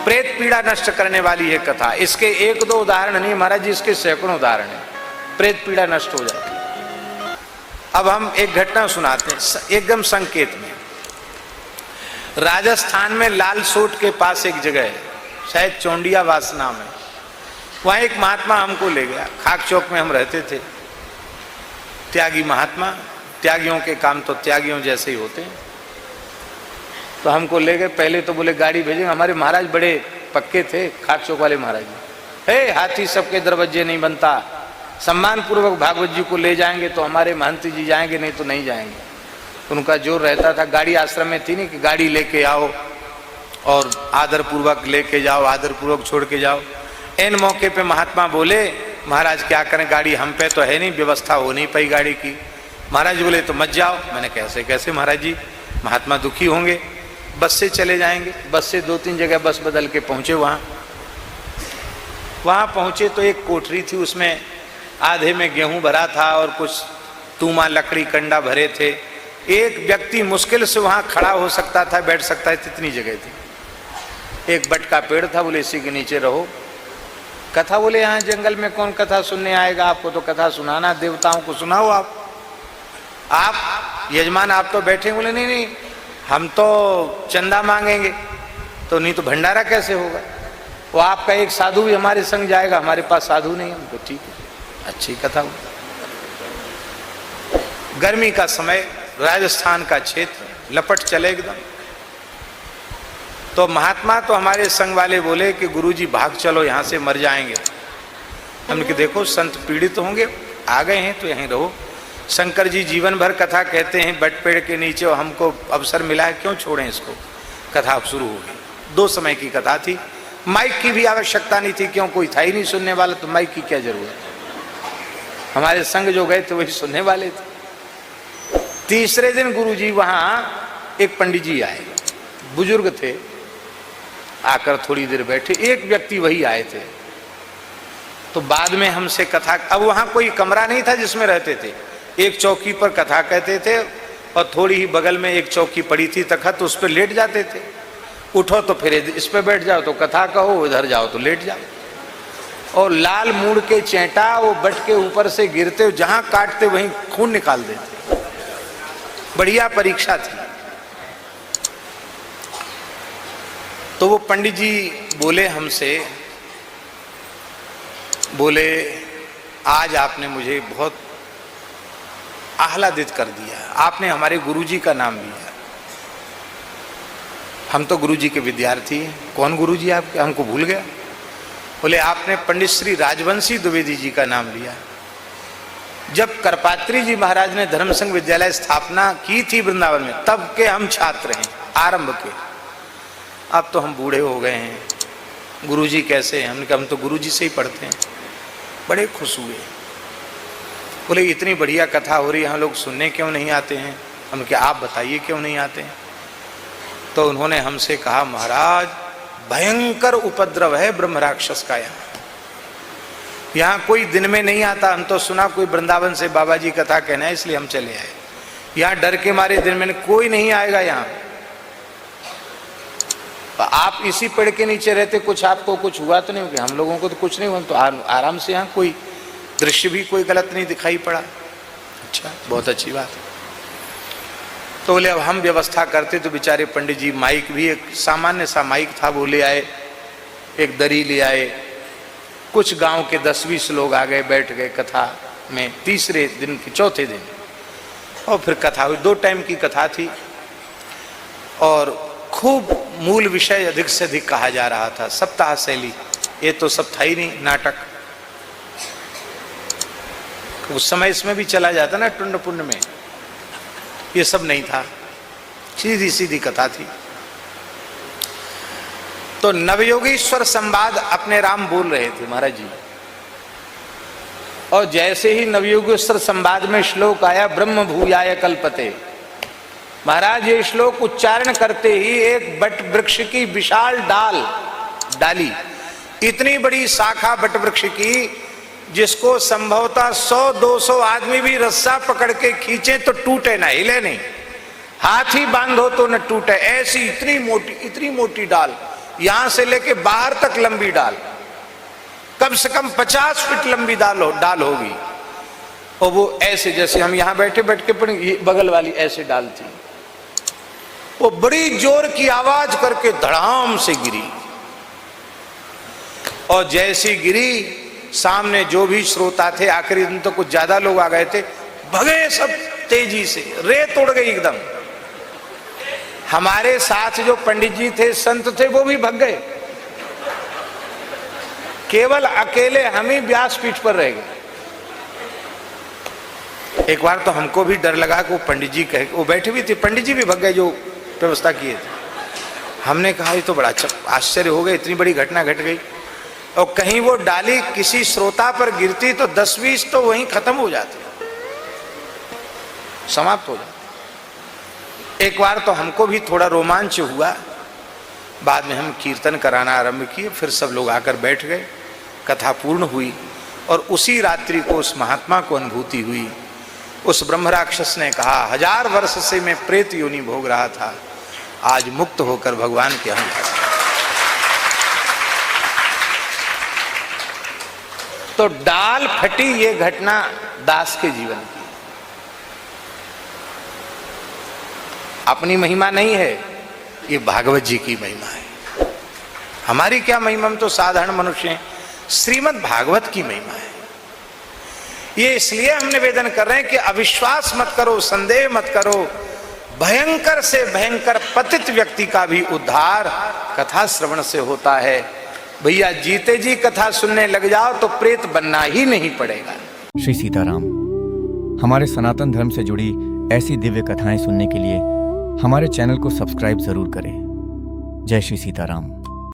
प्रेत पीड़ा नष्ट करने वाली है कथा। इसके एक दो उदाहरण नहीं महाराज जी, इसके सैकड़ों उदाहरण है, प्रेत पीड़ा नष्ट हो जाती है। अब हम एक घटना सुनाते हैं एकदम संकेत में। राजस्थान में लालसोट के पास एक जगह है, शायद चौंडियावास नाम है, वहां एक महात्मा हमको ले गया। खाक चौक में हम रहते थे। त्यागी महात्मा, त्यागियों के काम तो त्यागियों जैसे ही होते हैं। तो हमको ले गए। पहले तो बोले गाड़ी भेजेंगे। हमारे महाराज बड़े पक्के थे, खाक चौक वाले महाराज जी। हे हाथी सबके दरवाजे नहीं बनता, सम्मान पूर्वक भागवत जी को ले जाएंगे तो हमारे महंत जी जाएंगे, नहीं तो नहीं जाएंगे। उनका जोर रहता था। गाड़ी आश्रम में थी नहीं कि गाड़ी लेके आओ और आदर पूर्वक लेके जाओ, आदर पूर्वक छोड़ के जाओ। इन मौके पे महात्मा बोले महाराज क्या करें, गाड़ी हम पे तो है नहीं, व्यवस्था हो नहीं पाई गाड़ी की। महाराज बोले तो मत जाओ। मैंने कैसे कैसे महाराज जी, महात्मा दुखी होंगे, बस से चले जाएंगे। बस से 2-3 जगह बस बदल के पहुंचे। वहां पहुंचे तो एक कोठरी थी, उसमें आधे में गेहूं भरा था और कुछ तूमा लकड़ी कंडा भरे थे। एक व्यक्ति मुश्किल से वहां खड़ा हो सकता था, बैठ सकता था, इतनी जगह थी। एक बट का पेड़ था, बोले इसी के नीचे रहो। कथा, बोले यहाँ जंगल में कौन कथा सुनने आएगा, आपको तो कथा सुनाना, देवताओं को सुनाओ आप यजमान आप तो बैठे। बोले नहीं नहीं, हम तो चंदा मांगेंगे। तो नहीं तो भंडारा कैसे होगा, वो आपका एक साधु भी हमारे संग जाएगा, हमारे पास साधु नहीं। हमको ठीक है, अच्छी कथा। गर्मी का समय, राजस्थान का क्षेत्र, लपट चले एकदम। तो महात्मा तो हमारे संग वाले बोले कि गुरुजी भाग चलो, यहाँ से मर जाएंगे। हमने कहा देखो संत पीड़ित होंगे, आ गए हैं तो यहीं रहो। शंकर जी जीवन भर कथा कहते हैं बट पेड़ के नीचे, और हमको अवसर मिला है, क्यों छोड़ें इसको। कथा अब शुरू हो गई। 2 समय की कथा थी। माइक की भी आवश्यकता नहीं थी, क्यों कोई था ही नहीं सुनने वाला, तो माइक की क्या जरूरत। हमारे संग जो गए थे वही सुनने वाले थे। तीसरे दिन गुरुजी वहां एक पंडित जी आए, बुजुर्ग थे, आकर थोड़ी देर बैठे। एक व्यक्ति वही आए थे। तो बाद में हमसे कथा, अब वहां कोई कमरा नहीं था जिसमें रहते थे, एक चौकी पर कथा कहते थे और थोड़ी ही बगल में एक चौकी पड़ी थी तखत, तो उस पर लेट जाते थे। उठो तो फिर इस पे बैठ जाओ, तो कथा कहो, इधर जाओ तो लेट जाओ। और लाल मुड़ के चेंटा वो बट के ऊपर से गिरते, जहां काटते वहीं खून निकाल देते। बढ़िया परीक्षा थी। तो वो पंडित जी बोले हमसे, बोले आज आपने मुझे बहुत आह्लादित कर दिया, आपने हमारे गुरुजी का नाम लिया। हम तो गुरुजी के विद्यार्थी हैं। कौन गुरुजी आपके, हमको भूल गया। बोले आपने पंडित श्री राजवंशी द्विवेदी जी का नाम लिया। जब करपात्री जी महाराज ने धर्म संघ विद्यालय स्थापना की थी वृंदावन में, तब के हम छात्र हैं, आरंभ के। अब तो हम बूढ़े हो गए हैं, गुरुजी कैसे हैं। हमने कहा हम तो गुरुजी से ही पढ़ते हैं। बड़े खुश हुए। बोले इतनी बढ़िया कथा हो रही है, हम लोग सुनने क्यों नहीं आते हैं। हम क्या आप बताइए क्यों नहीं आते हैं। तो उन्होंने हमसे कहा महाराज भयंकर उपद्रव है ब्रह्म राक्षस का, यहाँ कोई दिन में नहीं आता। हम तो सुना कोई वृंदावन से बाबा जी कथा कहना है, इसलिए हम चले आए। यहाँ डर के मारे दिन में कोई नहीं आएगा यहाँ। आप इसी पेड़ के नीचे रहते, कुछ आपको कुछ हुआ तो नहीं होगा। हम लोगों को तो कुछ नहीं हुआ, तो आराम से यहाँ कोई दृश्य भी कोई गलत नहीं दिखाई पड़ा। अच्छा, बहुत अच्छी बात। तो बोले अब हम व्यवस्था करते, तो बेचारे पंडित जी माइक भी, एक सामान्य सा माइक था वो ले आए, एक दरी ले आए। कुछ गांव के 10-20 लोग आ गए, बैठ गए कथा में। तीसरे दिन के चौथे दिन और फिर कथा हुई। 2 टाइम की कथा थी और खूब मूल विषय अधिक से अधिक कहा जा रहा था। सप्ताह शैली, ये तो सब था ही नहीं, नाटक। उस समय इसमें भी चला जाता ना टुंड पुंड में, ये सब नहीं था, सीधी सीधी कथा थी। तो नवयोगीश्वर संवाद अपने राम बोल रहे थे महाराज जी, और जैसे ही नवयोगेश्वर संवाद में श्लोक आया ब्रह्म भूयाय कल्पते, महाराज ये श्लोक उच्चारण करते ही एक बट वृक्ष की विशाल डाली, इतनी बड़ी शाखा बट वृक्ष की, जिसको संभवतः 100-200 आदमी भी रस्सा पकड़ के खींचे तो टूटे ना, हिले नहीं, हाथ ही बांधो तो न टूटे, ऐसी इतनी मोटी डाल, यहां से लेके बाहर तक लंबी डाल, कम से कम 50 फीट लंबी डाल होगी। और वो ऐसे जैसे हम यहां बैठे बैठ के पढ़े, ये बगल वाली ऐसे डाल थी, वो बड़ी जोर की आवाज करके धड़ाम से गिरी। और जैसी गिरी, सामने जो भी श्रोता थे, आखिरी दिन तो कुछ ज्यादा लोग आ गए थे, भगे सब तेजी से, रेत उड़ गई एकदम। हमारे साथ जो पंडित जी थे, संत थे, वो भी भग गए। केवल अकेले हम ही व्यासपीठ पर रह गए। एक बार तो हमको भी डर लगा कि वो पंडित जी कहे, वो बैठे भी थे, पंडित जी भी भग गए जो व्यवस्था किए थे। हमने कहा ये तो बड़ा आश्चर्य हो गया, इतनी बड़ी घटना घट गई। और कहीं वो डाली किसी श्रोता पर गिरती तो 10-20 तो वहीं खत्म हो जाते, समाप्त हो जाते। एक बार तो हमको भी थोड़ा रोमांच हुआ। बाद में हम कीर्तन कराना आरंभ किए, फिर सब लोग आकर बैठ गए, कथा पूर्ण हुई। और उसी रात्रि को उस महात्मा को अनुभूति हुई। उस ब्रह्म राक्षस ने कहा, 1000 वर्ष से मैं प्रेत योनि भोग रहा था, आज मुक्त होकर भगवान के यहाँ। तो डाल फटी ये घटना दास के जीवन की, अपनी महिमा नहीं है, ये भागवत जी की महिमा है। हमारी क्या महिमा, हम तो साधारण मनुष्य हैं। श्रीमद् भागवत की महिमा है। ये इसलिए हम निवेदन कर रहे हैं कि अविश्वास मत करो, संदेह मत करो। भयंकर से भयंकर पतित व्यक्ति का भी उद्धार कथा श्रवण से होता है। भैया जीते जी कथा सुनने लग जाओ तो प्रेत बनना ही नहीं पड़ेगा। श्री सीताराम। हमारे सनातन धर्म से जुड़ी ऐसी दिव्य कथाएं सुनने के लिए हमारे चैनल को सब्सक्राइब जरूर करें। जय श्री सीताराम।